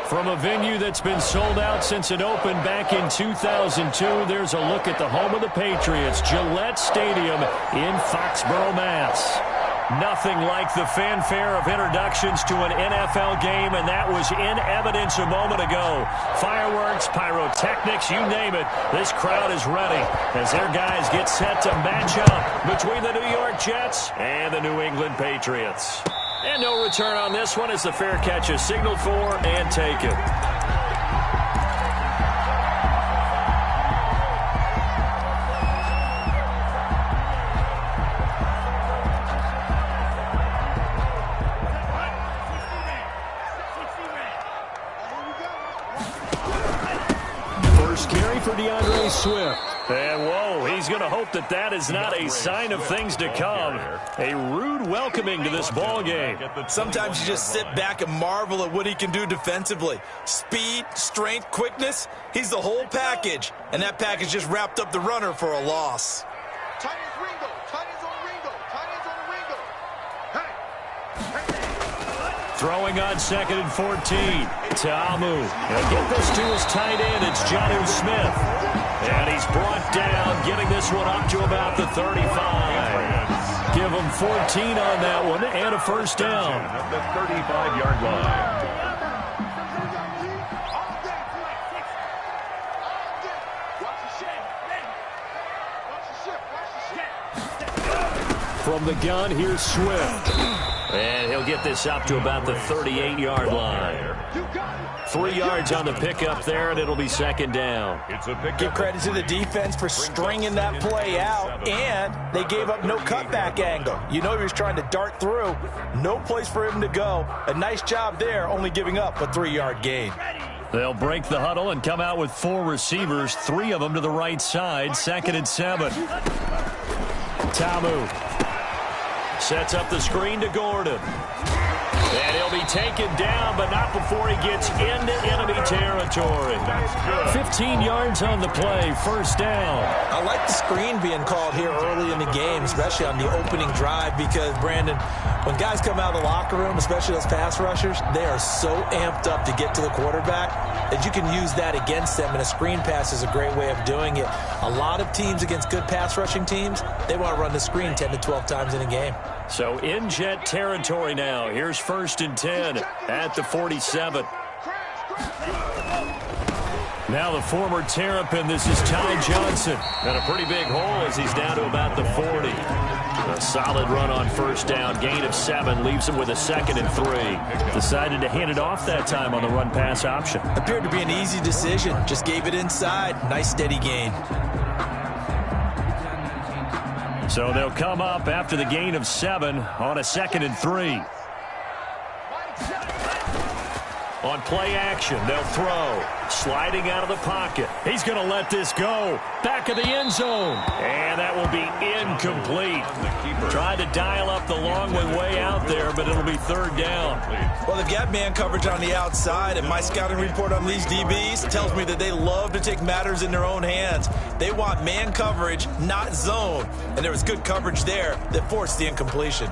From a venue that's been sold out since it opened back in 2002, there's a look at the home of the Patriots, Gillette Stadium in Foxborough, Mass. Nothing like the fanfare of introductions to an NFL game, and that was in evidence a moment ago. Fireworks, pyrotechnics, you name it. This crowd is ready as their guys get set to match up between the New York Jets and the New England Patriots. And no return on this one as the fair catch is signaled for and taken. First carry for DeAndre Swift. And whoa, he's going to hope that that is not a sign of things to come. A rude welcoming to this ball game. Sometimes you just sit back and marvel at what he can do defensively. Speed, strength, quickness, he's the whole package. And that package just wrapped up the runner for a loss. Throwing on 2nd and 14. Ta'amu. And get this to his tight end. It's Jonnu Smith. And he's brought down, getting this one up to about the 35. Give him 14 on that one and a first down. At the 35-yard line. From the gun, here's Swift. And he'll get this up to about the 38-yard line. 3 yards on the pickup there, and it'll be second down. Give credit to the defense for stringing that play out, and they gave up no cutback angle. You know he was trying to dart through. No place for him to go. A nice job there, only giving up a 3-yard gain. They'll break the huddle and come out with 4 receivers, 3 of them to the right side, 2nd and 7. Ta'amu sets up the screen to Gordon. And he'll be taken down, but not before he gets into enemy territory. 15 yards on the play, first down. I like the screen being called here early in the game, especially on the opening drive, because, Brandon, when guys come out of the locker room, especially those pass rushers, they are so amped up to get to the quarterback that you can use that against them, and a screen pass is a great way of doing it. A lot of teams against good pass rushing teams, they want to run the screen 10 to 12 times in a game. So in Jet territory now. Here's 1st and 10 at the 47. Now the former Terrapin, this is Ty Johnson. And a pretty big hole as he's down to about the 40. A solid run on first down. Gain of 7 leaves him with a 2nd and 3. Decided to hand it off that time on the run-pass option. Appeared to be an easy decision. Just gave it inside. Nice steady gain. So they'll come up after the gain of 7 on a 2nd and 3. On play action, they'll throw. Sliding out of the pocket. He's going to let this go. Back of the end zone. And that will be incomplete. Tried to dial up the long way out there, but it'll be 3rd down. Well, they've got man coverage on the outside, and my scouting report on these DBs tells me that they love to take matters in their own hands. They want man coverage, not zone. And there was good coverage there that forced the incompletion.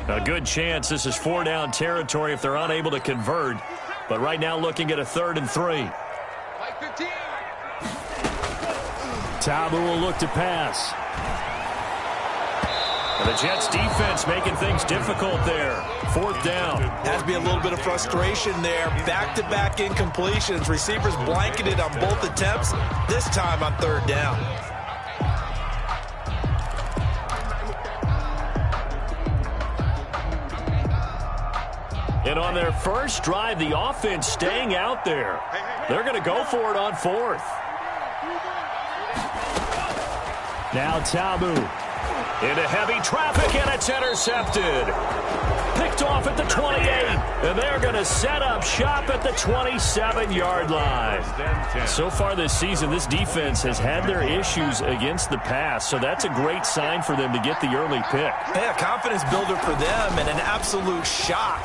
A good chance this is 4-down territory if they're unable to convert. But right now looking at a 3rd and 3. Ta'amu will look to pass. And the Jets defense making things difficult there. 4th down. Has to be a little bit of frustration there. Back-to-back incompletions. Receivers blanketed on both attempts. This time on 3rd down. And on their first drive, the offense staying out there. They're going to go for it on 4th. Now Ta'amu into heavy traffic, and it's intercepted. Picked off at the 28, and they're going to set up shop at the 27-yard line. So far this season, this defense has had their issues against the pass, so that's a great sign for them to get the early pick. Yeah, confidence builder for them, and an absolute shock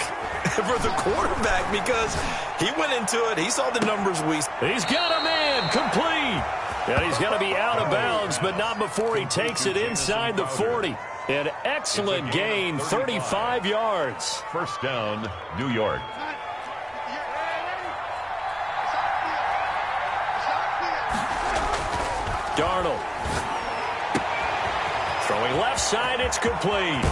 for the quarterback because he went into it. He saw the numbers. He's got a man complete. And he's going to be out of bounds, but not before he takes it inside the 40. An excellent gain, 35 yards. First down, New York. Darnold. Throwing left side, it's complete.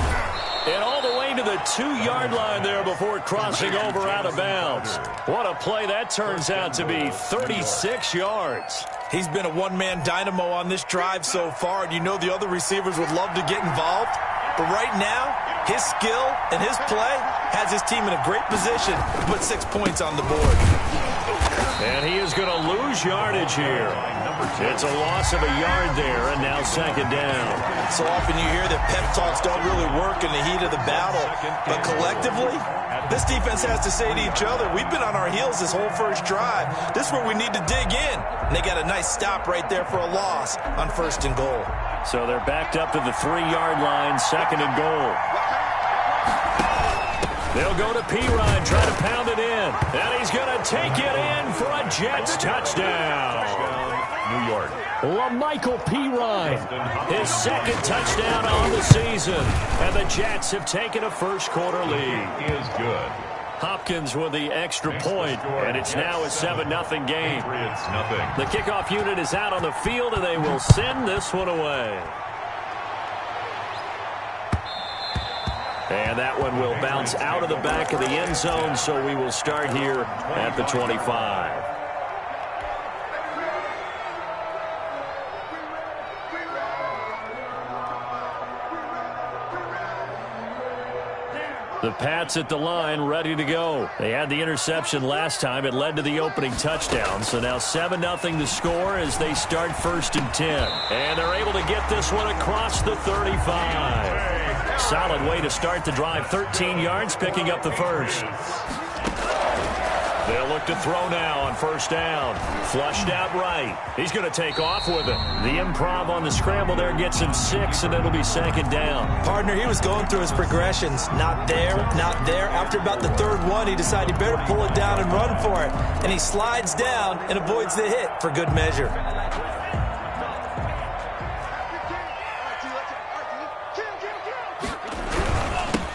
And all the way to the 2-yard line there before crossing over out of bounds. What a play that turns out to be, 36 yards. He's been a one-man dynamo on this drive so far, and you know the other receivers would love to get involved. But right now, his skill and his play has his team in a great position to put 6 points on the board. And he is going to lose yardage here. It's a loss of a yard there, and now second down. So often you hear that pep talks don't really work in the heat of the battle. But collectively, this defense has to say to each other, we've been on our heels this whole first drive. This is where we need to dig in. And they got a nice stop right there for a loss on 1st and goal. So they're backed up to the 3-yard line, 2nd and goal. They'll go to Pirine, try to pound it in. And he's going to take it in for a Jets touchdown. New York. LaMichael Pirine, his 2nd touchdown on the season. And the Jets have taken a first-quarter lead. He is good. Hopkins with the extra point, and it's now a 7-0 game. The kickoff unit is out on the field, and they will send this one away. And that one will bounce out of the back of the end zone, so we will start here at the 25. The Pats at the line, ready to go. They had the interception last time. It led to the opening touchdown. So now 7-0 the score as they start 1st and 10. And they're able to get this one across the 35. Solid way to start the drive. 13 yards, picking up the first. They'll look to throw now on 1st down. Flushed out right. He's going to take off with it. The improv on the scramble there gets him 6, and it'll be 2nd down. Partner, he was going through his progressions. Not there, not there. After about the 3rd one, he decided he better pull it down and run for it. And he slides down and avoids the hit for good measure.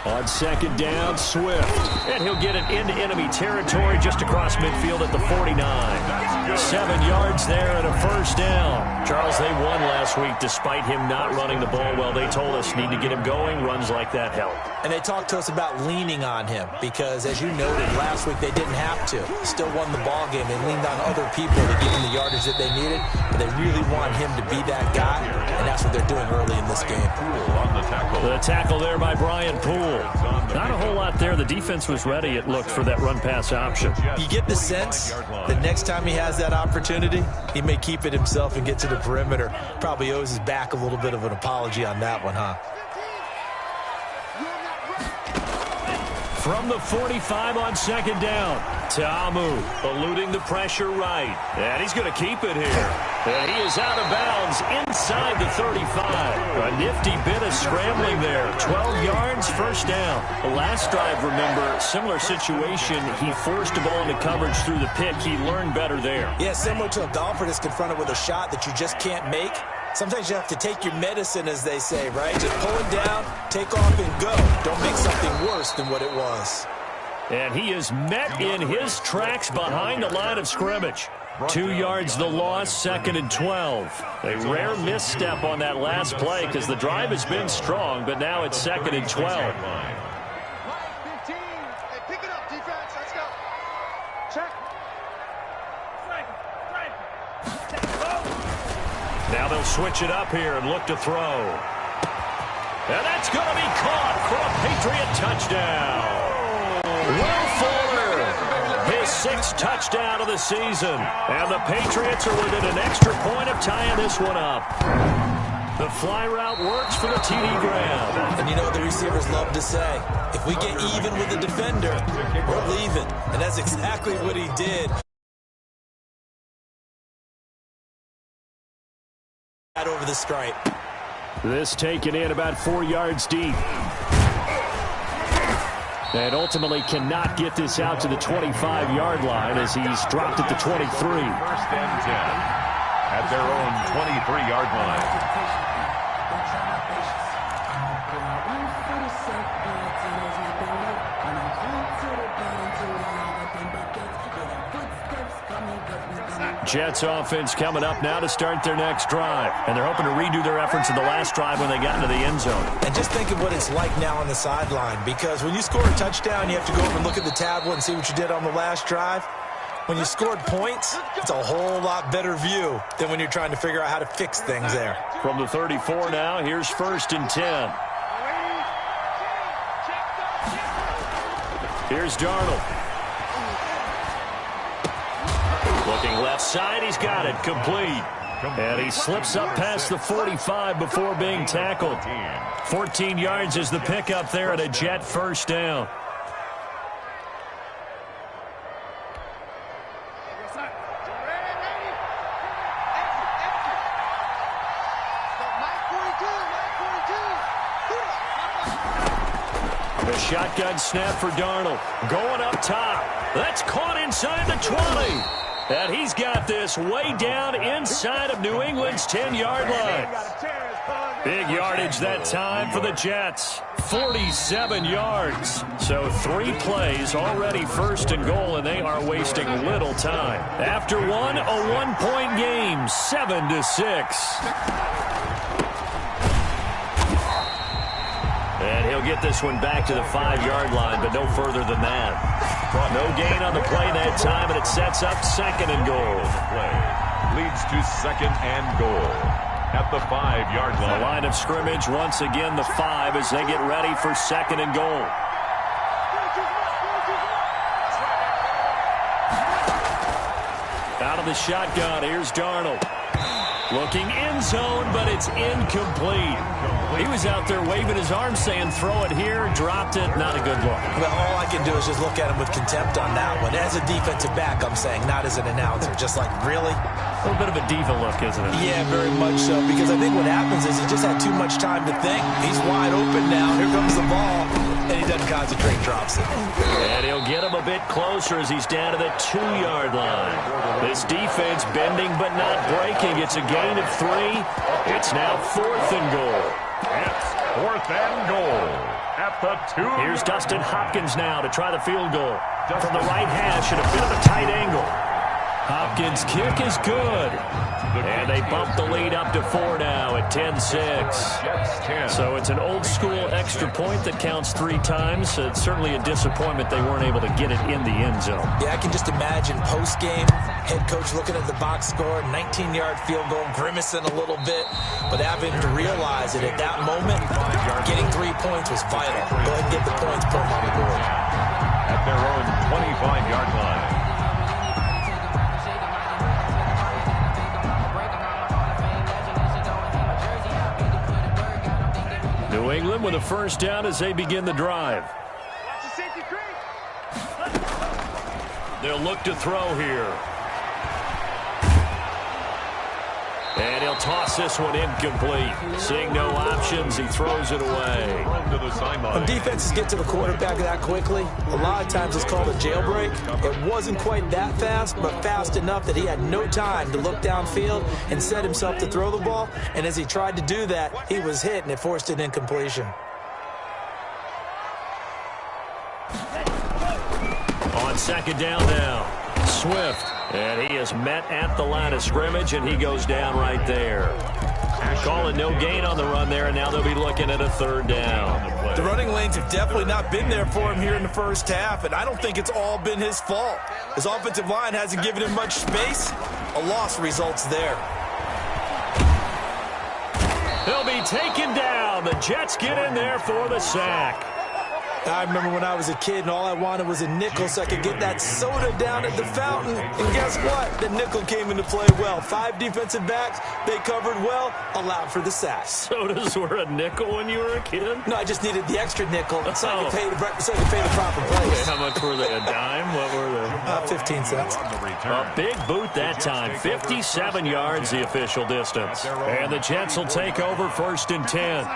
On 2nd down, Swift. And he'll get it into enemy territory just across midfield at the 49. 7 yards there and a 1st down. Charles, they won last week despite him not running the ball well. They told us need to get him going. Runs like that help. And they talked to us about leaning on him because, as you noted, last week they didn't have to. Still won the ball game. They leaned on other people to give them the yardage that they needed, but they really want him to be that guy, and that's what they're doing early in this game. The tackle there by Brian Poole. Not a whole lot there. The defense was ready, it looked, for that run-pass option. You get the sense that next time he has that opportunity, he may keep it himself and get to the perimeter. Probably owes his back a little bit of an apology on that one, huh? From the 45 on 2nd down, Ta'amu eluding the pressure right. And he's going to keep it here. And he is out of bounds inside the 35. A nifty bit of scrambling there. 12 yards, 1st down. The last drive, remember, similar situation. He forced a ball into coverage through the pick. He learned better there. Yeah, similar to a golfer that's confronted with a shot that you just can't make. Sometimes you have to take your medicine, as they say, right? Just pull it down, take off, and go. Don't make something worse than what it was. And he is met in his tracks behind the line of scrimmage. 2 yards the loss, 2nd and 12. A rare misstep on that last play because the drive has been strong, but now it's 2nd and 12. Now they'll switch it up here and look to throw. And that's going to be caught for a Patriot touchdown. Will Fuller, his 6th touchdown of the season. And the Patriots are within an extra point of tying this one up. The fly route works for the TD grab. And you know what the receivers love to say? If we get even with the defender, we're leaving. And that's exactly what he did. Over the stripe. This taken in about 4 yards deep. And ultimately cannot get this out to the 25-yard line as he's dropped at the 23. 1st and 10. at their own 23-yard line. Jets offense coming up now to start their next drive. And they're hoping to redo their efforts in the last drive when they got into the end zone. And just think of what it's like now on the sideline, because when you score a touchdown, you have to go over and look at the tablet and see what you did on the last drive. When you scored points, it's a whole lot better view than when you're trying to figure out how to fix things there. From the 34 now, here's 1st and 10. Here's Darnold. Looking left side, he's got it, complete. And he slips up past the 45 before being tackled. 14 yards is the pickup there at a Jet first down. The shotgun snap for Darnold. Going up top. That's caught inside the 20. And he's got this way down inside of New England's 10-yard line. Big yardage that time for the Jets. 47 yards. So 3 plays already 1st and goal, and they are wasting little time. After one, a 1-point game, 7-6. And he'll get this one back to the 5-yard line, but no further than that. No gain on the play that time, and it sets up 2nd and goal. Leads to 2nd and goal at the 5-yard line. The line of scrimmage, once again, the 5 as they get ready for 2nd and goal. Out of the shotgun, here's Darnold. Looking end zone, but it's incomplete. He was out there waving his arms saying, throw it here, dropped it, not a good look. Well, all I can do is just look at him with contempt on that one. As a defensive back, I'm saying, not as an announcer. Just like, really? A little bit of a diva look, isn't it? Yeah, very much so, because I think what happens is he just had too much time to think. He's wide open now. Here comes the ball, and he doesn't concentrate, drops it. And he'll get him a bit closer as he's down to the 2-yard line. This defense bending but not breaking. It's a gain of 3. It's now 4th and goal. It's 4th and goal at the 2. Here's Dustin Hopkins now to try the field goal. From the right hash at a bit of a tight angle. Hopkins' kick is good. And they bump the lead up to 4 now at 10-6. So it's an old-school extra point that counts 3 times. It's certainly a disappointment they weren't able to get it in the end zone. Yeah, I can just imagine post-game, head coach looking at the box score, 19-yard field goal, grimacing a little bit, but having to realize that at that moment, getting 3 points was vital. Go ahead and get the points, put them on the board. At their own 25-yard line. New England with a first down as they begin the drive. They'll look to throw here. And he'll toss this one incomplete. Seeing no options, he throws it away. When defenses get to the quarterback that quickly, a lot of times it's called a jailbreak. It wasn't quite that fast, but fast enough that he had no time to look downfield and set himself to throw the ball. And as he tried to do that, he was hit, and it forced an incompletion. On 2nd down now, Swift. And he is met at the line of scrimmage, and he goes down right there. Calling no gain on the run there, and now they'll be looking at a 3rd down. The running lanes have definitely not been there for him here in the first half, and I don't think it's all been his fault. His offensive line hasn't given him much space. A loss results there. He'll be taken down. The Jets get in there for the sack. I remember when I was a kid and all I wanted was a nickel so I could get that soda down at the fountain. And guess what? The nickel came into play well. 5 defensive backs, they covered well, allowed for the sack. Sodas were a nickel when you were a kid? No, I just needed the extra nickel so I could pay the proper price. How much were they? A dime? What were they? 15 cents. A big boot that time. 57 yards the official distance. And the Jets will take over 1st and 10.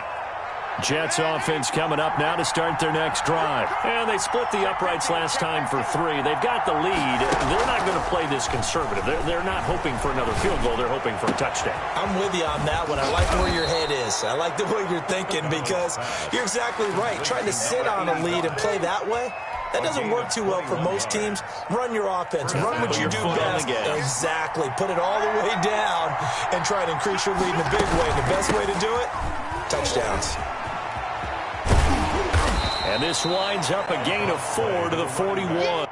Jets offense coming up now to start their next drive. And they split the uprights last time for 3. They've got the lead. They're not going to play this conservative. They're not hoping for another field goal. They're hoping for a touchdown. I'm with you on that one. I like where your head is. I like the way you're thinking because you're exactly right. Trying to sit on a lead and play that way, that doesn't work too well for most teams. Run your offense. Run what you do best. Exactly. Put it all the way down and try to increase your lead in a big way. The best way to do it, touchdowns. And this winds up a gain of 4 to the 41.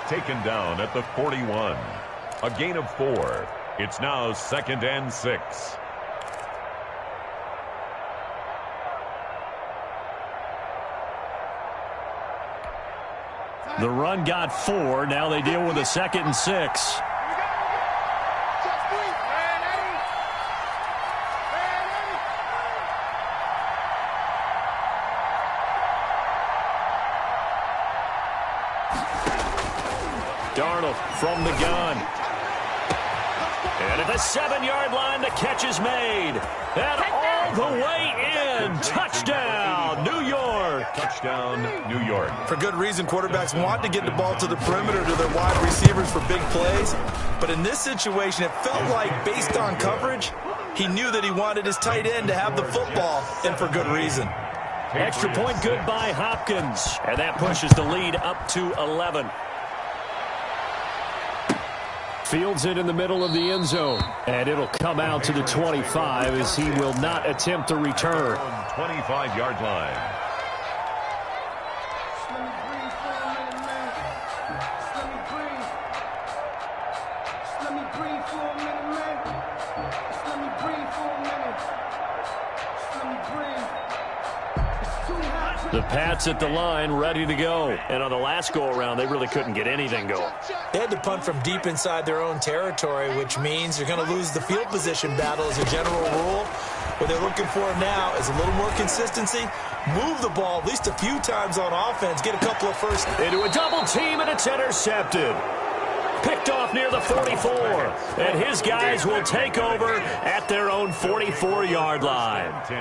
Taken down at the 41. A gain of 4. It's now 2nd and 6. The run got 4. Now they deal with a 2nd and 6. Darnold from the gun. And at the 7-yard line, the catch is made. And all the way in. Touchdown, New York. Touchdown, New York. For good reason, quarterbacks want to get the ball to the perimeter to their wide receivers for big plays. But in this situation, it felt like, based on coverage, he knew that he wanted his tight end to have the football, and for good reason. Extra point good by Hopkins. And that pushes the lead up to 11. Fields it in the middle of the end zone. And it'll come out to the 25 as he will not attempt to return. 25-yard line. The Pats at the line, ready to go. And on the last go-around, they really couldn't get anything going. They had to punt from deep inside their own territory, which means they're going to lose the field position battle as a general rule. What they're looking for now is a little more consistency. Move the ball at least a few times on offense. Get a couple of first. Into a double team, and it's intercepted. Picked off near the 44. And his guys will take over at their own 44-yard line. 10.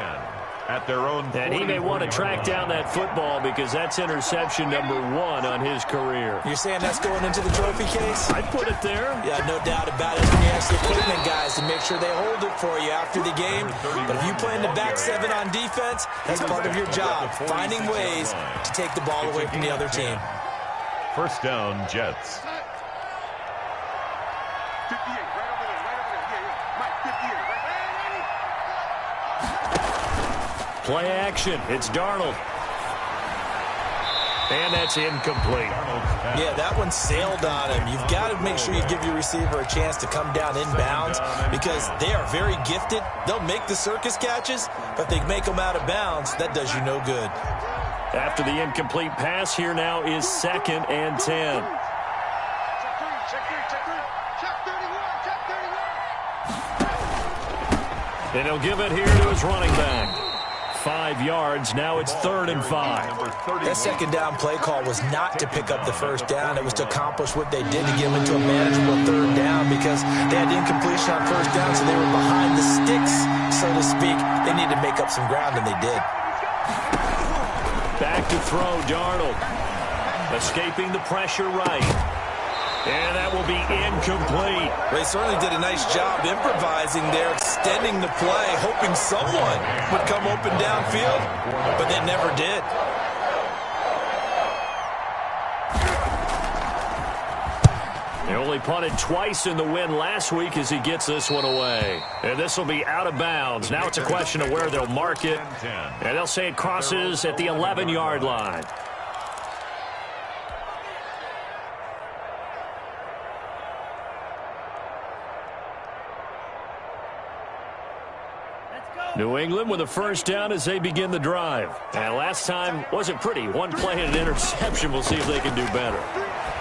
At their own. And he may want to track down that football because that's interception number 1 on his career. You're saying that's going into the trophy case? I'd put it there. Yeah, no doubt about it. You ask the equipment guys to make sure they hold it for you after the game. But if you play in the back 7 on defense, that's part of your job, finding ways to take the ball away from the other team. First down, Jets. Play action. It's Darnold. And that's incomplete. Yeah, that one sailed on him. You've got to make sure you give your receiver a chance to come down inbounds because they are very gifted. They'll make the circus catches, but they make them out of bounds. That does you no good. After the incomplete pass, here now is 2nd and 10. And he'll give it here to his running back. 5 yards. Now it's 3rd and 5. That second down play call was not to pick up the first down. It was to accomplish what they did to get them into a manageable 3rd down because they had incompletion on first down, so they were behind the sticks, so to speak. They needed to make up some ground, and they did. Back to throw, Darnold. Escaping the pressure right. And that will be incomplete. They certainly did a nice job improvising there, extending the play, hoping someone would come open downfield, but they never did. They only punted twice in the win last week as he gets this one away. And this will be out of bounds. Now it's a question of where they'll mark it. And they'll say it crosses at the 11-yard line. New England with a first down as they begin the drive. And last time wasn't pretty. One play and an interception. We'll see if they can do better.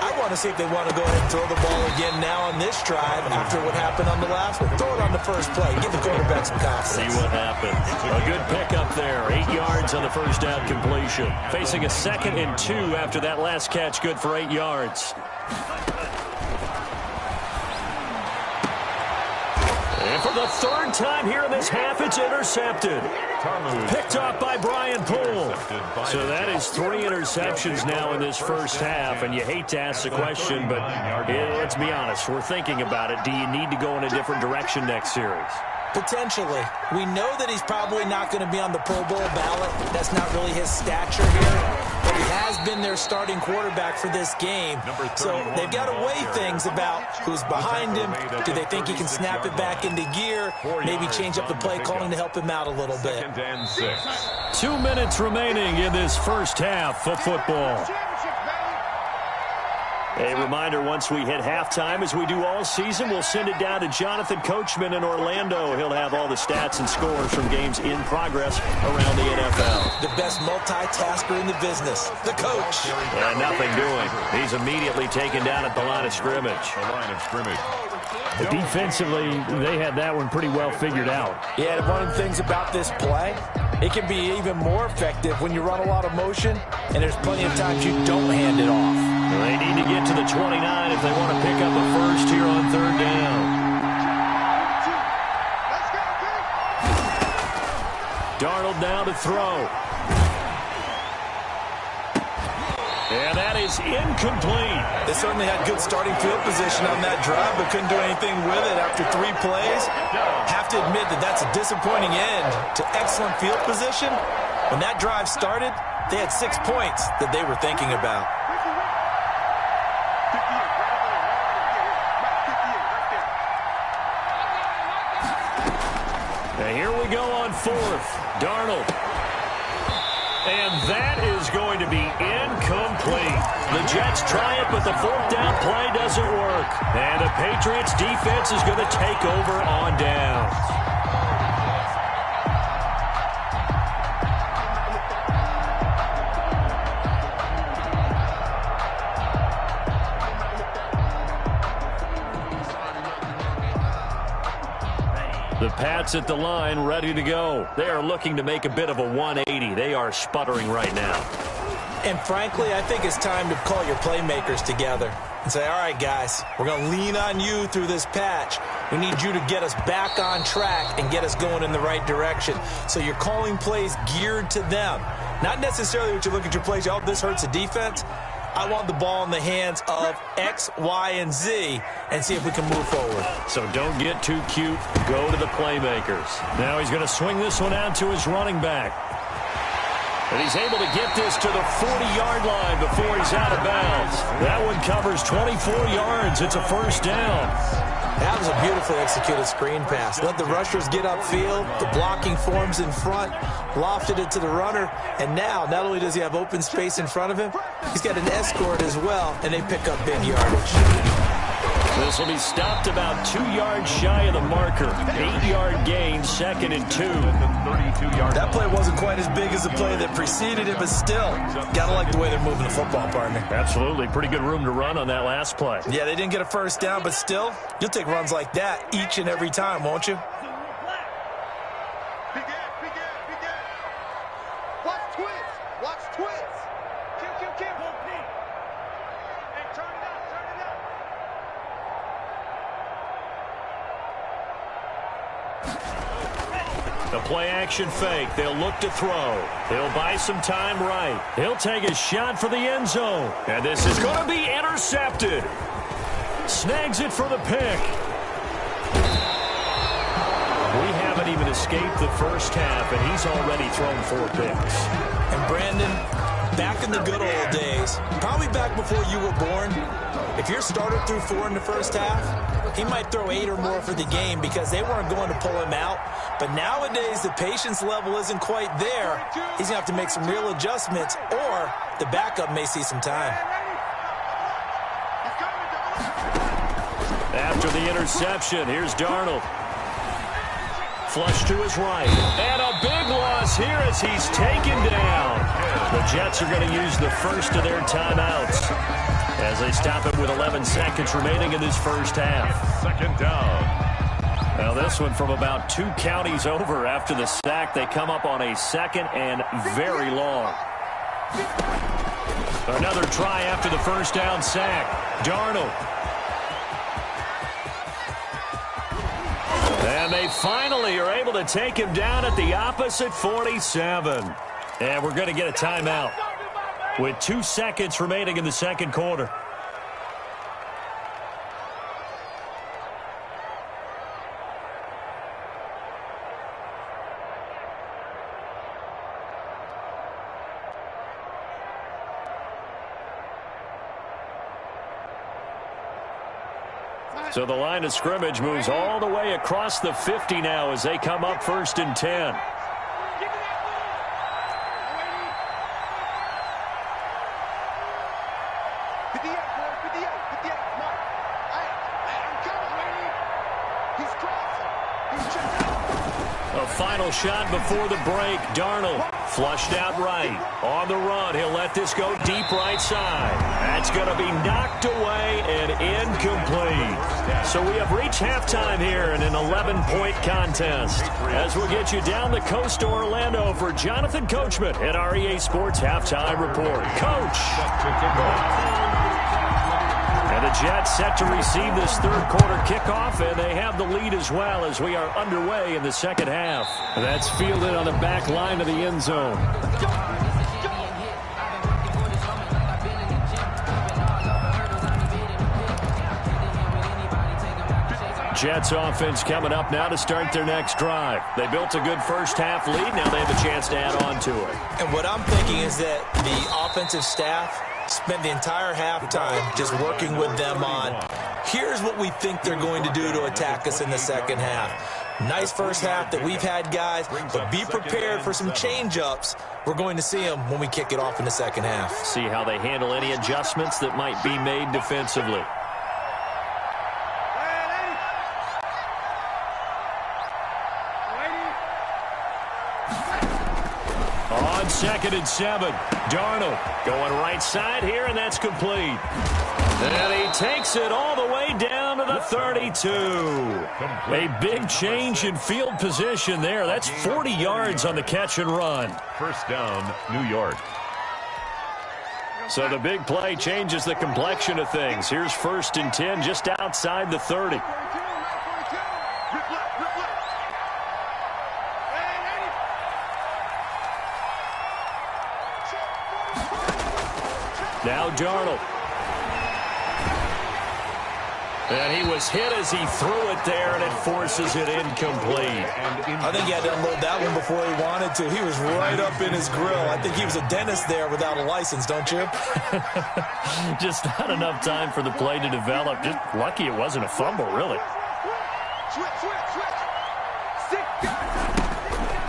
I want to see if they want to go ahead and throw the ball again now on this drive after what happened on the last one. Throw it on the first play. Give the quarterback some confidence. See what happens. A good pickup there. 8 yards on the first down completion. Facing a 2nd and 2 after that last catch. Good for 8 yards. And for the 3rd time here in this half, it's intercepted. Picked off by Brian Poole. So that is 3 interceptions now in this first half. And you hate to ask the question, but let's be honest. We're thinking about it. Do you need to go in a different direction next series? Potentially. We know that he's probably not going to be on the Pro Bowl ballot. That's not really his stature here. But he has been their starting quarterback for this game. So they've got to weigh things about who's behind him. Do they think he can snap it back into gear? Maybe change up the play calling to help him out a little bit. 2 minutes remaining in this first half of football. A reminder, once we hit halftime, as we do all season, we'll send it down to Jonathan Coachman in Orlando. He'll have all the stats and scores from games in progress around the NFL. The best multitasker in the business, the coach. And nothing doing. He's immediately taken down at the line of scrimmage. Defensively, they had that one pretty well figured out. Yeah, one of the things about this play, it can be even more effective when you run a lot of motion, and there's plenty of times you don't hand it off. They need to get to the 29 if they want to pick up a first here on 3rd down. Darnold now to throw. And that is incomplete. They certainly had good starting field position on that drive, but couldn't do anything with it after 3 plays. Have to admit that that's a disappointing end to excellent field position. When that drive started, they had 6 points that they were thinking about. Now here we go on 4th. Darnold. And that is going to be incomplete. The Jets try it, but the 4th down play doesn't work. And the Patriots defense is going to take over on downs. The Pats at the line, ready to go. They are looking to make a bit of a 180. They are sputtering right now. And frankly, I think it's time to call your playmakers together and say, all right, guys, we're going to lean on you through this patch. We need you to get us back on track and get us going in the right direction. So you're calling plays geared to them. Not necessarily what you look at your plays, oh, this hurts the defense. I want the ball in the hands of X, Y, and Z and see if we can move forward. So don't get too cute. Go to the playmakers. Now he's going to swing this one out to his running back. And he's able to get this to the 40-yard line before he's out of bounds. That one covers 24 yards. It's a first down. That was a beautifully executed screen pass. Let the rushers get upfield. The blocking forms in front. Lofted it to the runner. And now, not only does he have open space in front of him, he's got an escort as well, and they pick up big yardage. This will be stopped about 2 yards shy of the marker. 8-yard gain, 2nd and 2. That play wasn't quite as big as the play that preceded it, but still, gotta like the way they're moving the football, partner. Absolutely. Pretty good room to run on that last play. Yeah, they didn't get a first down, but still, you'll take runs like that each and every time, won't you? The play-action fake. They'll look to throw. He'll buy some time right. He'll take a shot for the end zone. And this is going to be intercepted. Snags it for the pick. We haven't even escaped the first half, and he's already thrown 4 picks. And Brandon, back in the good old days, probably back before you were born, if your starter threw 4 in the first half, he might throw 8 or more for the game because they weren't going to pull him out. But nowadays, the patience level isn't quite there. He's going to have to make some real adjustments, or the backup may see some time. After the interception, here's Darnold. Flush to his right. And a big loss here as he's taken down. The Jets are going to use the first of their timeouts as they stop it with 11 seconds remaining in this first half. Second down. Now this one from about 2 counties over after the sack. They come up on a second and very long. Another try after the first down sack. Darnold. And they finally are able to take him down at the opposite 47. And we're going to get a timeout with 2 seconds remaining in the second quarter. So the line of scrimmage moves all the way across the 50 now as they come up 1st and 10. A final shot before the break. Darnold flushed out right. On the run, he'll let this go deep right side. That's going to be knocked away and incomplete. So we have reached halftime here in an 11-point contest. As we'll get you down the coast to Orlando for Jonathan Coachman at our EA Sports Halftime Report. Coach! And the Jets set to receive this third quarter kickoff, and they have the lead as well as we are underway in the second half. That's fielded on the back line of the end zone. Jets offense coming up now to start their next drive. They built a good first half lead. Now they have a chance to add on to it. And what I'm thinking is that the offensive staff spent the entire halftime just working with them on, here's what we think they're going to do to attack us in the second half. Nice first half that we've had, guys, but be prepared for some change-ups. We're going to see them when we kick it off in the second half. See how they handle any adjustments that might be made defensively. On 2nd and 7, Darnold going right side here, and that's complete. And he takes it all the way down to the 32. A big change in field position there. That's 40 yards on the catch and run. First down, New York. So the big play changes the complexion of things. Here's 1st and 10 just outside the 30. Now Darnold. And he was hit as he threw it there, and it forces it incomplete. I think he had to unload that one before he wanted to. He was right up in his grill. I think he was a dentist there without a license, don't you? Just not enough time for the play to develop. Just lucky it wasn't a fumble, really.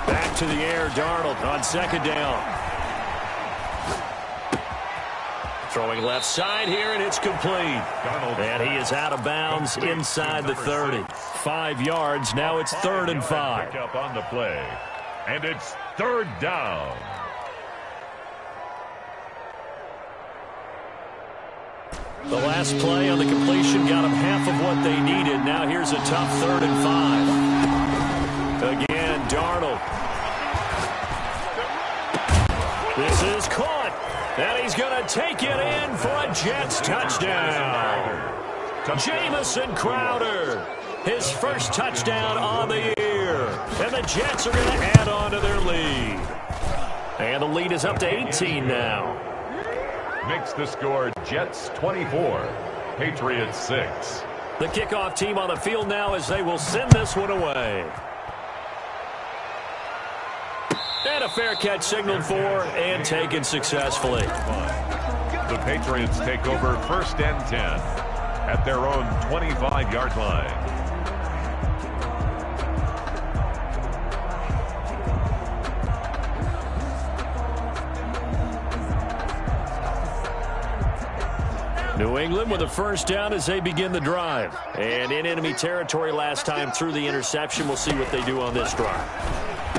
Back to the air, Darnold on 2nd down. Throwing left side here, and it's complete. And he is out of bounds inside the 30. 5 yards. Now it's 3rd and 5. Pick up on the play. And it's 3rd down. The last play on the completion got them half of what they needed. Now here's a tough 3rd and 5. Again, Darnold. This is caught. And he's going to take it in for a Jets touchdown. Jamison Crowder, his first touchdown on the year. And the Jets are going to add on to their lead. And the lead is up to 18 now. Makes the score Jets 24, Patriots 6. The kickoff team on the field now as they will send this one away. And a fair catch signaled for and taken successfully. The Patriots take over 1st and 10 at their own 25-yard line. New England with a first down as they begin the drive. And in enemy territory last time through the interception. We'll see what they do on this drive.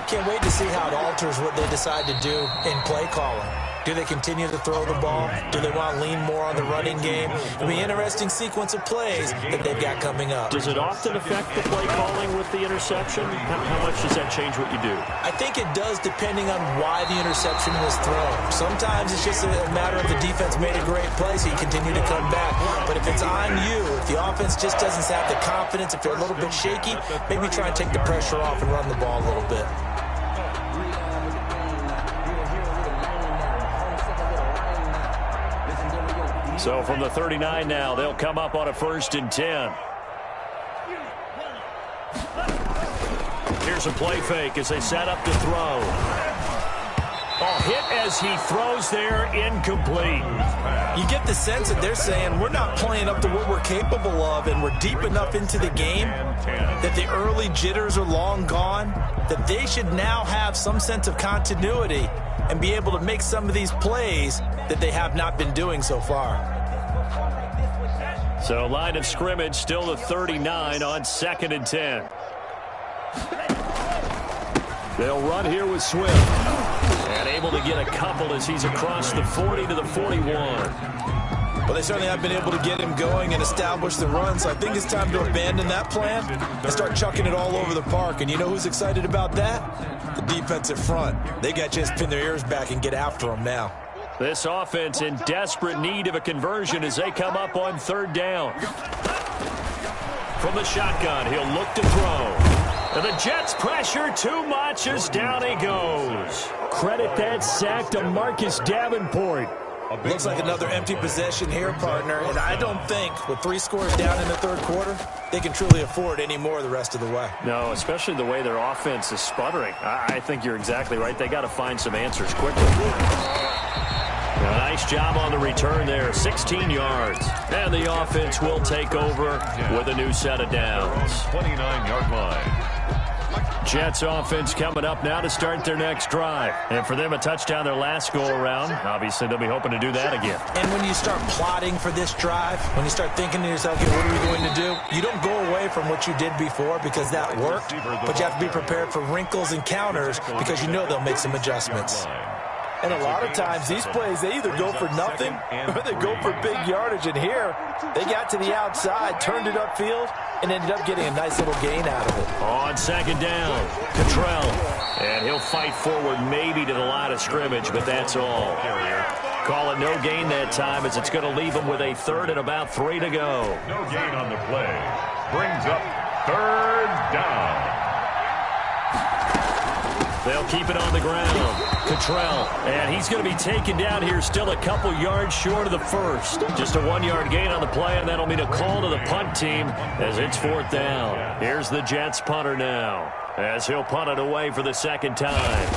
Can't wait to see how it alters what they decide to do in play calling. Do they continue to throw the ball? Do they want to lean more on the running game? It'll be an interesting sequence of plays that they've got coming up. Does it often affect the play calling with the interception? How much does that change what you do? I think it does depending on why the interception was thrown. Sometimes it's just a matter of the defense made a great play, so you continue to come back. But if it's on you, if the offense just doesn't have the confidence, if they're a little bit shaky, maybe try and take the pressure off and run the ball a little bit. So from the 39 now, they'll come up on a 1st and 10. Here's a play fake as they set up to throw. Oh, hit as he throws there, incomplete. You get the sense that they're saying we're not playing up to what we're capable of, and we're deep enough into the game that the early jitters are long gone, that they should now have some sense of continuity and be able to make some of these plays that they have not been doing so far. So line of scrimmage still the 39 on 2nd and 10. They'll run here with Swift. And able to get a couple as he's across the 40 to the 41. Well, they certainly have been able to get him going and establish the run, so I think it's time to abandon that plan and start chucking it all over the park. And you know who's excited about that? The defensive front. They got a chance to pin their ears back and get after him now. This offense in desperate need of a conversion as they come up on 3rd down. From the shotgun, he'll look to throw. And the Jets pressure too much as down he goes. Credit that sack to Marcus Davenport. Looks like another empty possession here, partner, and I don't think with 3 scores down in the 3rd quarter, they can truly afford any more the rest of the way. No, especially the way their offense is sputtering. I think you're exactly right. They got to find some answers quickly. A nice job on the return there, 16 yards. And the offense will take over with a new set of downs. 29-yard line. Jets offense coming up now to start their next drive. And for them, a touchdown their last go-around. Obviously, they'll be hoping to do that again. And when you start plotting for this drive, when you start thinking to yourself, okay, what are we going to do? You don't go away from what you did before because that worked, but you have to be prepared for wrinkles and counters because you know they'll make some adjustments. And a lot of times, these plays, they either go for nothing or they go for big yardage. And here, they got to the outside, turned it upfield, and ended up getting a nice little gain out of it. On 2nd down, Cottrell. And he'll fight forward maybe to the line of scrimmage, but that's all. Call it no gain that time as it's going to leave him with a 3rd and about 3 to go. No gain on the play. Brings up 3rd down. They'll keep it on the ground. Cottrell, and he's going to be taken down here still a couple yards short of the 1st. Just a 1-yard gain on the play, and that'll mean a call to the punt team as it's 4th down. Here's the Jets punter now as he'll punt it away for the 2nd time.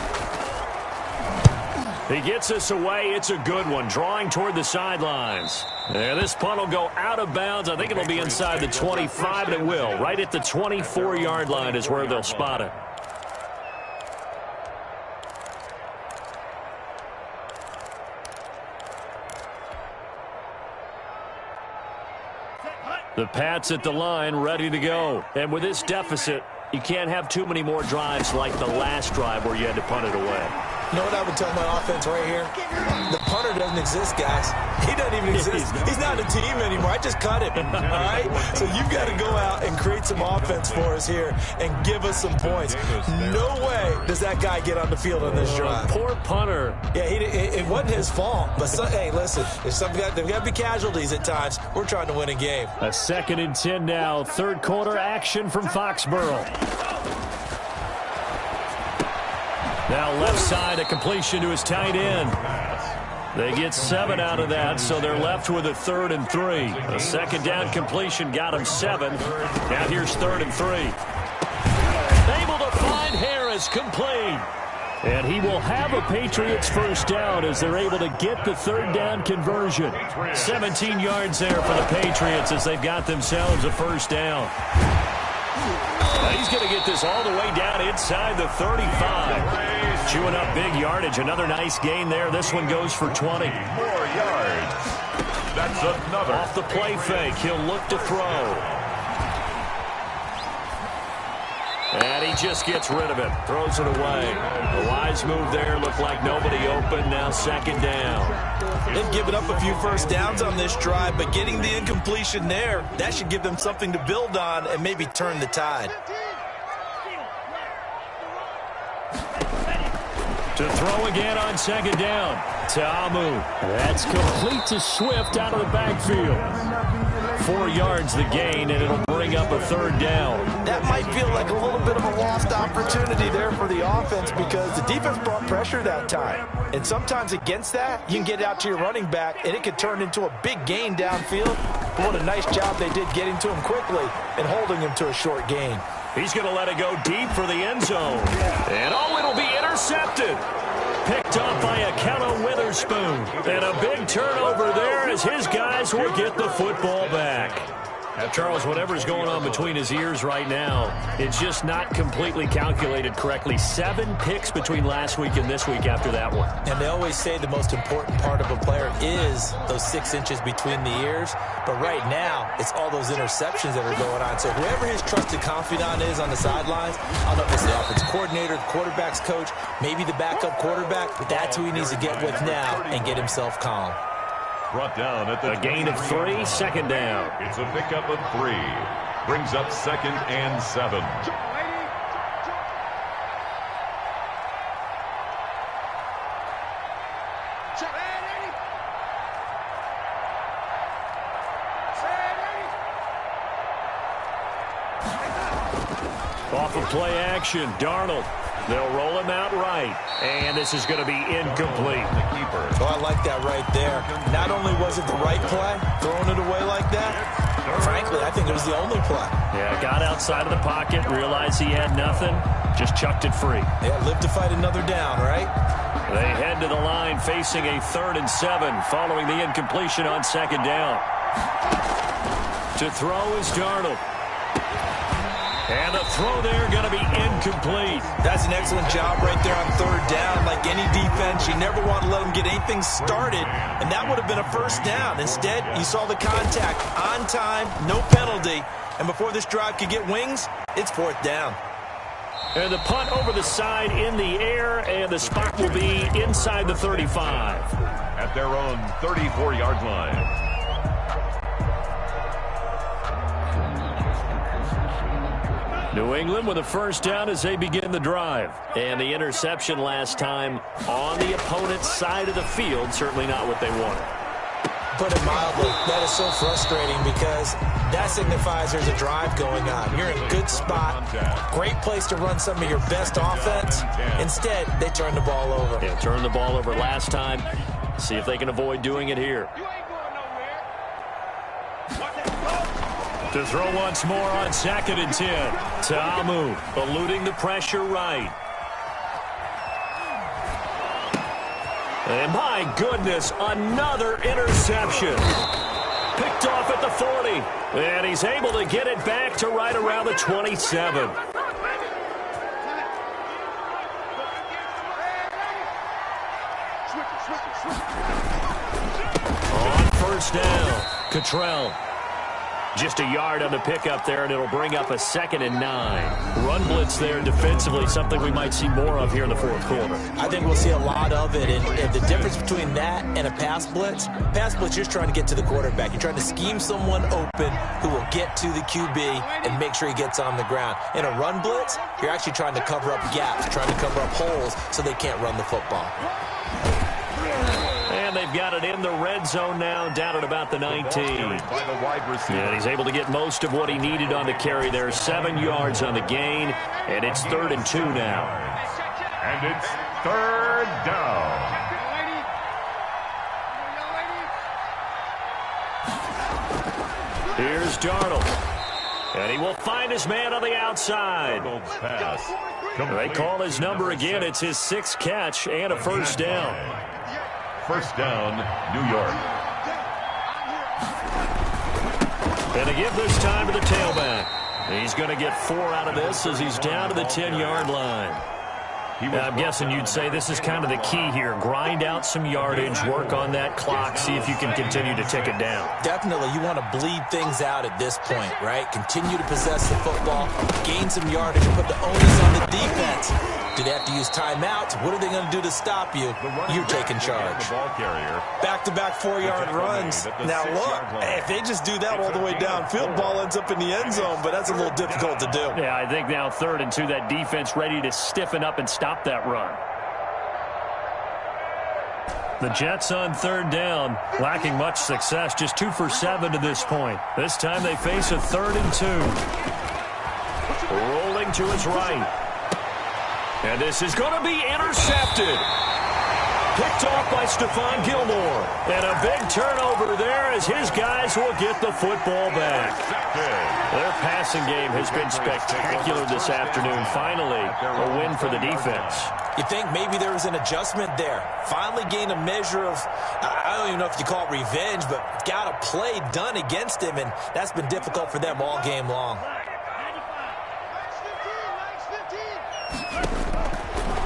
He gets us away. It's a good one, drawing toward the sidelines. And this punt will go out of bounds. I think it'll be inside the 25, and it will. Right at the 24-yard line is where they'll spot it. The Pats at the line, ready to go. And with this deficit, you can't have too many more drives like the last drive where you had to punt it away. You know what I would tell my offense right here? The punter doesn't exist, guys. He doesn't even exist. He's not a team anymore. I just cut him. All right? So you've got to go out and create some offense for us here and give us some points. No way does that guy get on the field on this drive. Poor punter. Yeah, it wasn't his fault. But, hey, listen, there's got to be casualties at times. We're trying to win a game. A 2nd and 10 now. 3rd quarter action from Foxborough. Now left side, a completion to his tight end. They get 7 out of that, so they're left with a 3rd and 3. A 2nd down completion got him 7. Now here's 3rd and 3. Able to find Harris, complete. And he will have a Patriots 1st down as they're able to get the 3rd down conversion. 17 yards there for the Patriots as they've got themselves a 1st down. Now he's going to get this all the way down inside the 35. Chewing up big yardage. Another nice gain there. This one goes for 20. 4 yards. That's another. Off the play fake. He'll look to throw. And he just gets rid of it. Throws it away. A wise move there. Looked like nobody open. Now second down. They've given up a few first downs on this drive, but getting the incompletion there, that should give them something to build on and maybe turn the tide. To throw again on second down. Ta'amu. That's complete to Swift out of the backfield. 4 yards the gain, and it'll bring up a third down. That might feel like a little bit of a lost opportunity there for the offense because the defense brought pressure that time. And sometimes against that, you can get out to your running back, and it could turn into a big gain downfield. But what a nice job they did getting to him quickly and holding him to a short gain. He's going to let it go deep for the end zone. And, it'll be intercepted. Picked off by Akello Witherspoon. And a big turnover there as his guys will get the football back. Now, Charles, whatever's going on between his ears right now, it's just not completely calculated correctly. 7 picks between last week and this week after that one. And they always say the most important part of a player is those 6 inches between the ears. But right now, it's all those interceptions that are going on. So whoever his trusted confidant is on the sidelines, I don't know if it's the offensive coordinator, the quarterback's coach, maybe the backup quarterback, but that's who he needs to get with now and get himself calm. Brought down at the gain of 3, second down. It's a pickup of 3. Brings up 2nd and 7. Off of play action, Darnold. They'll roll him out right. And this is going to be incomplete. Oh, I like that right there. Not only was it the right play, throwing it away like that, frankly, I think it was the only play. Yeah, got outside of the pocket, realized he had nothing, just chucked it free. Yeah, live to fight another down, right? They head to the line facing a 3rd and 7 following the incompletion on second down. To throw is Darnold. And the throw there going to be incomplete. That's an excellent job right there on 3rd down. Like any defense, you never want to let them get anything started, and that would have been a first down. Instead, you saw the contact on time, no penalty, and before this drive could get wings, it's 4th down. And the punt over the side in the air, and the spot will be inside the 35. At their own 34-yard line. New England with a first down as they begin the drive. And the interception last time on the opponent's side of the field. Certainly not what they wanted. Put it mildly, that is so frustrating because that signifies there's a drive going on. You're in a good spot. Great place to run some of your best offense. Instead, they turn the ball over. Yeah, turned the ball over last time. See if they can avoid doing it here. To throw once more on 2nd and 10. Ta'amu eluding the pressure right. And my goodness, another interception. Picked off at the 40. And he's able to get it back to right around the 27. On first down, Cottrell. Just a yard on the pickup there, and it'll bring up a 2nd and 9. Run blitz there defensively, something we might see more of here in the 4th quarter. I think we'll see a lot of it, and the difference between that and a pass blitz, you're just trying to get to the quarterback. You're trying to scheme someone open who will get to the QB and make sure he gets on the ground. In a run blitz, you're actually trying to cover up gaps, trying to cover up holes so they can't run the football. And they've got it in the red zone now, down at about the 19. And he's able to get most of what he needed on the carry there. 7 yards on the gain, and it's 3rd and 2 now. And it's 3rd down. Here's Darnold. And he will find his man on the outside. They call his number again. It's his 6th catch and a first down. First down, New York. And to give this time to the tailback. He's going to get 4 out of this as he's down to the 10-yard line. I'm guessing you'd say this is kind of the key here. Grind out some yardage, work on that clock, see if you can continue to tick it down. Definitely, you want to bleed things out at this point, right? Continue to possess the football, gain some yardage, and put the onus on the defense. Do they have to use timeouts? What are they going to do to stop you? You're taking charge. Back-to-back 4-yard runs. Now, look, if they just do that all the way downfield, ball ends up in the end zone, but that's a little difficult to do. Yeah, I think now 3rd and 2, that defense ready to stiffen up and stop that run. The Jets on 3rd down, lacking much success, just 2 for 7 to this point. This time they face a 3rd and 2. Rolling to his right. And this is going to be intercepted. Picked off by Stephon Gilmore. And a big turnover there as his guys will get the football back. Their passing game has been spectacular this afternoon. Finally, a win for the defense. You think maybe there was an adjustment there. Finally gained a measure of, I don't even know if you call it revenge, but got a play done against him, and that's been difficult for them all game long.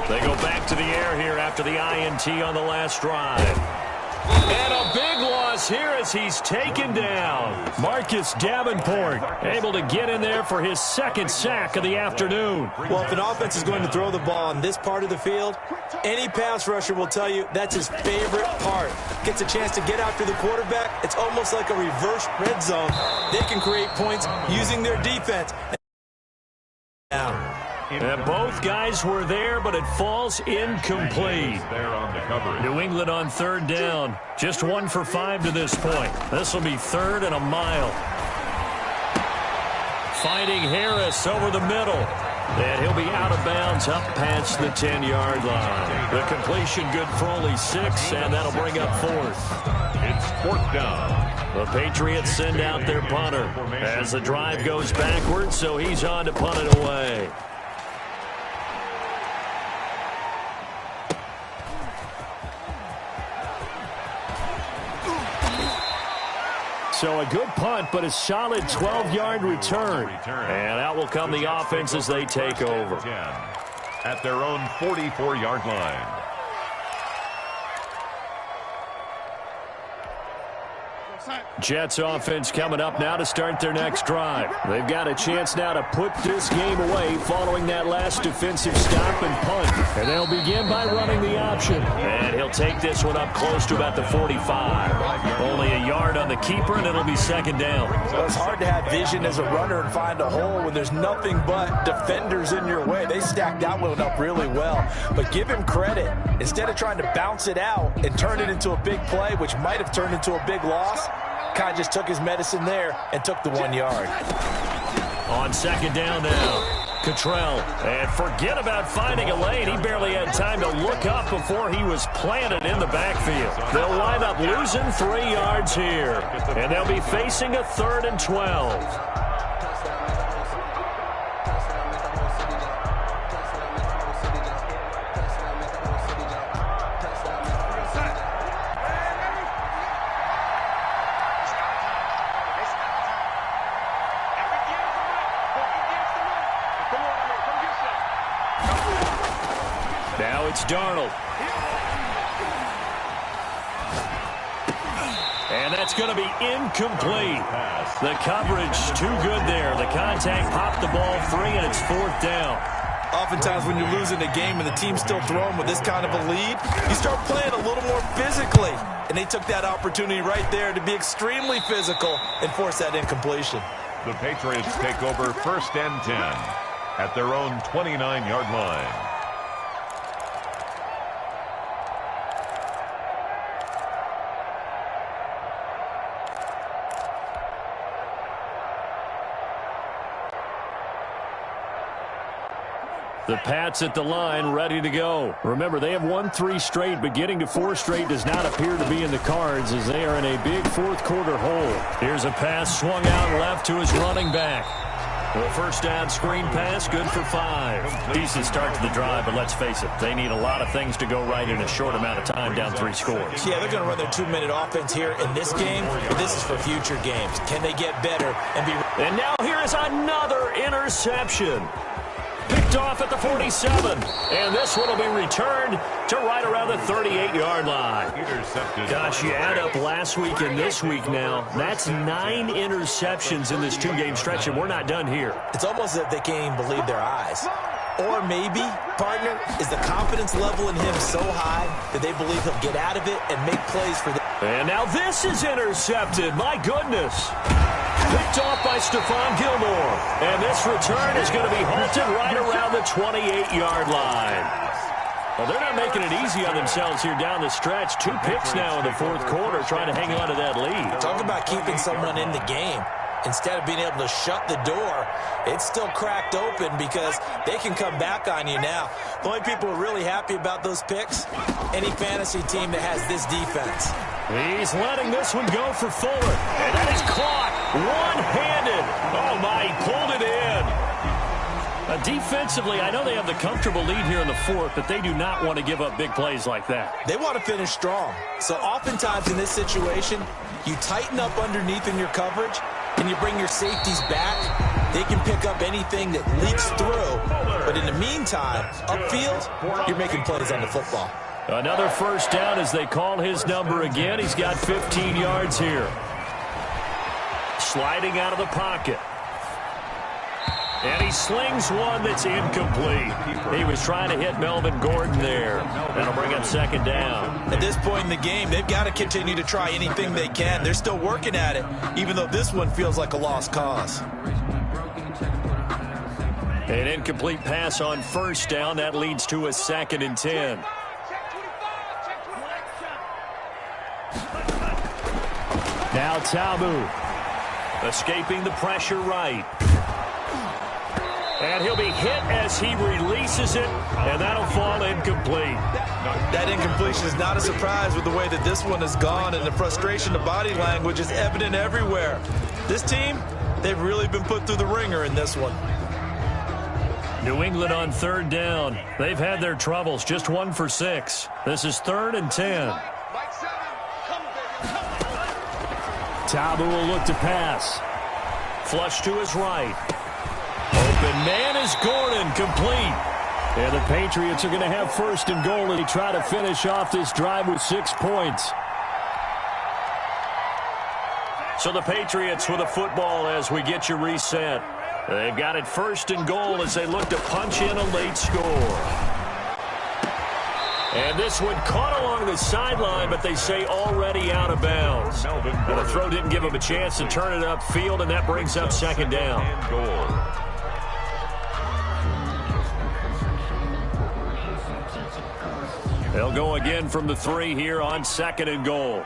They go back to the air here after the INT on the last drive. And a big loss here as he's taken down. Marcus Davenport able to get in there for his 2nd sack of the afternoon. Well, if an offense is going to throw the ball on this part of the field, any pass rusher will tell you that's his favorite part. Gets a chance to get after the quarterback. It's almost like a reverse red zone. They can create points using their defense. And both guys were there, but it falls incomplete. New England on 3rd down. Just 1 for 5 to this point. This will be 3rd and a mile. Finding Harris over the middle. And he'll be out of bounds up past the 10-yard line. The completion good for only 6, and that'll bring up 4th. It's 4th down. The Patriots send out their punter as the drive goes backwards, so he's on to punt it away. So a good punt, but a solid 12-yard return. And out will come the offense as they take over. At their own 44-yard line. Jets offense coming up now to start their next drive. They've got a chance now to put this game away following that last defensive stop and punt. And they'll begin by running the option. And he'll take this one up close to about the 45. Only a yard on the keeper, and it'll be 2nd down. Well, it's hard to have vision as a runner and find a hole when there's nothing but defenders in your way. They stacked that one up really well. But give him credit. Instead of trying to bounce it out and turn it into a big play, which might have turned into a big loss, kind of just took his medicine there and took the 1 yard. On 2nd down now, Cottrell. And forget about finding a lane. He barely had time to look up before he was planted in the backfield. They'll wind up losing 3 yards here. And they'll be facing a 3rd and 12. Now it's Darnold. And that's going to be incomplete. The coverage too good there. The contact popped the ball free, and it's 4th down. Oftentimes when you're losing a game and the team's still throwing with this kind of a lead, you start playing a little more physically. And they took that opportunity right there to be extremely physical and force that incompletion. The Patriots take over 1st and 10 at their own 29-yard line. The Pats at the line, ready to go. Remember, they have won 3 straight, but getting to 4 straight does not appear to be in the cards as they are in a big 4th quarter hole. Here's a pass swung out left to his running back. The 1st down screen pass, good for 5. Decent start to the drive, but let's face it, they need a lot of things to go right in a short amount of time, down 3 scores. Yeah, they're going to run their 2-minute offense here in this game, but this is for future games. Can they get better and be... And now here is another interception. Picked Picked off at the 47. And this one will be returned to right around the 38-yard line. Intercepted. Gosh, you add up last week and this week now. That's 9 interceptions in this 2-game stretch, and we're not done here. It's almost as if they can't even believe their eyes. Or maybe, partner, is the confidence level in him so high that they believe he'll get out of it and make plays for them. And now this is intercepted. My goodness. Picked off by Stephon Gilmore. And this return is going to be halted right around the 28-yard line. Well, they're not making it easy on themselves here down the stretch. 2 picks now in the fourth quarter trying to hang on to that lead. Talk about keeping someone in the game. Instead of being able to shut the door, it's still cracked open because they can come back on you now. The only people who are really happy about those picks, any fantasy team that has this defense. He's letting this one go for Fuller. And that is caught one-handed. Oh, my, he pulled it in. Defensively, I know they have the comfortable lead here in the fourth, but they do not want to give up big plays like that. They want to finish strong. So oftentimes in this situation, you tighten up underneath in your coverage, and you bring your safeties back. They can pick up anything that leaks through. But in the meantime, upfield, you're making plays on the football. Another first down as they call his number again. He's got 15 yards here. Sliding out of the pocket. And he slings one that's incomplete. He was trying to hit Melvin Gordon there. That'll bring up second down. At this point in the game, they've got to continue to try anything they can. They're still working at it, even though this one feels like a lost cause. An incomplete pass on first down. That leads to a 2nd and 10. Now Tabu escaping the pressure right. And he'll be hit as he releases it, and that'll fall incomplete. That incompletion is not a surprise with the way that this one has gone, and the frustration, the body language is evident everywhere. This team, they've really been put through the ringer in this one. New England on 3rd down. They've had their troubles, just 1 for 6. This is 3rd and 10. Tabu will look to pass. Flush to his right. Open man is Gordon, complete. And the Patriots are going to have 1st and goal as they try to finish off this drive with 6 points. So the Patriots with a football as we get you reset. They've got it 1st and goal as they look to punch in a late score. And this one caught along the sideline, but they say already out of bounds. And the throw didn't give him a chance to turn it upfield, and that brings up 2nd down. They'll go again from the 3 here on 2nd and goal.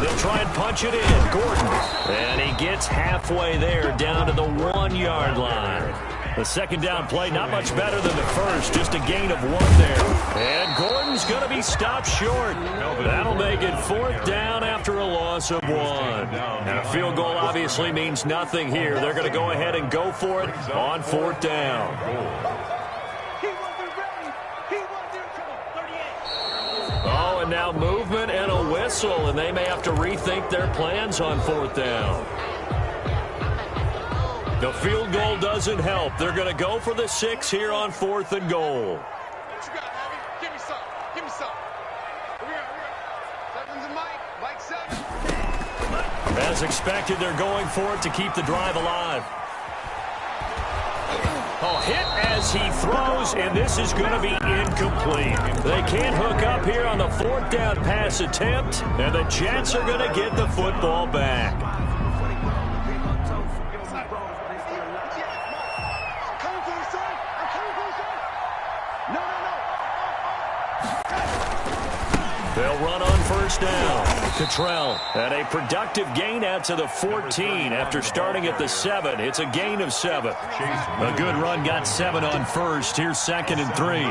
They'll try and punch it in. Gordon. And he gets halfway there down to the 1-yard line. The 2nd down play not much better than the first. Just a gain of 1 there. And Gordon's going to be stopped short. That'll make it 4th down after a loss of 1. And a field goal obviously means nothing here. They're going to go ahead and go for it on 4th down. Oh, and now movement and a whistle, and they may have to rethink their plans on 4th down. The field goal doesn't help. They're going to go for the 6 here on 4th and goal. What you got, Abby? Give me some. Give me some. Here we go. 7's a Mike. Mike 7. As expected, they're going for it to keep the drive alive. Oh, hit as he throws, and this is going to be incomplete. They can't hook up here on the 4th down pass attempt, and the Jets are going to get the football back. They'll run on 1st down. Cottrell and a productive gain out to the 14 after starting at the 7. It's a gain of 7. A good run got 7 on 1st. Here's 2nd and 3.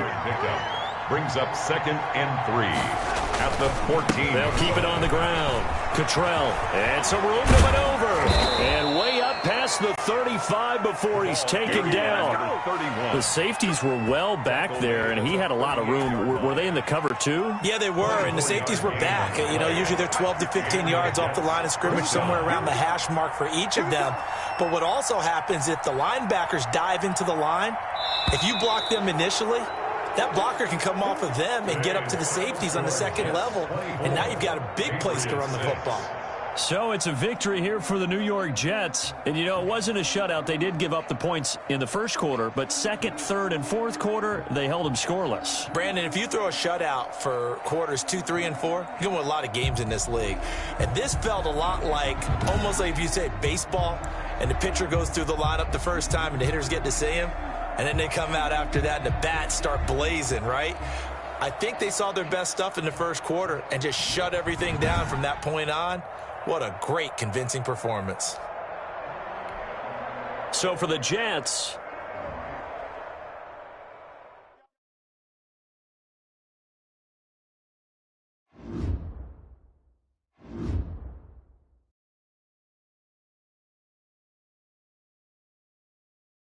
Brings up 2nd and 3 at the 14. They'll keep it on the ground. Cottrell and some room to maneuver. And way up past across the 35 before he's taken down. The safeties were well back there, and he had a lot of room. Were they in the cover too? Yeah, they were, and the safeties were back. You know, usually they're 12 to 15 yards off the line of scrimmage, somewhere around the hash mark for each of them. But what also happens if the linebackers dive into the line, if you block them initially, that blocker can come off of them and get up to the safeties on the second level, and now you've got a big place to run the football. So it's a victory here for the New York Jets. And, you know, it wasn't a shutout. They did give up the points in the first quarter, but second, third, and fourth quarter, they held them scoreless. Brandon, if you throw a shutout for quarters 2, 3, and 4, you're going to win a lot of games in this league. And this felt a lot like, almost like if you say baseball, and the pitcher goes through the lineup the first time and the hitters get to see him, and then they come out after that and the bats start blazing, right? I think they saw their best stuff in the first quarter and just shut everything down from that point on. What a great, convincing performance. So for the Jets,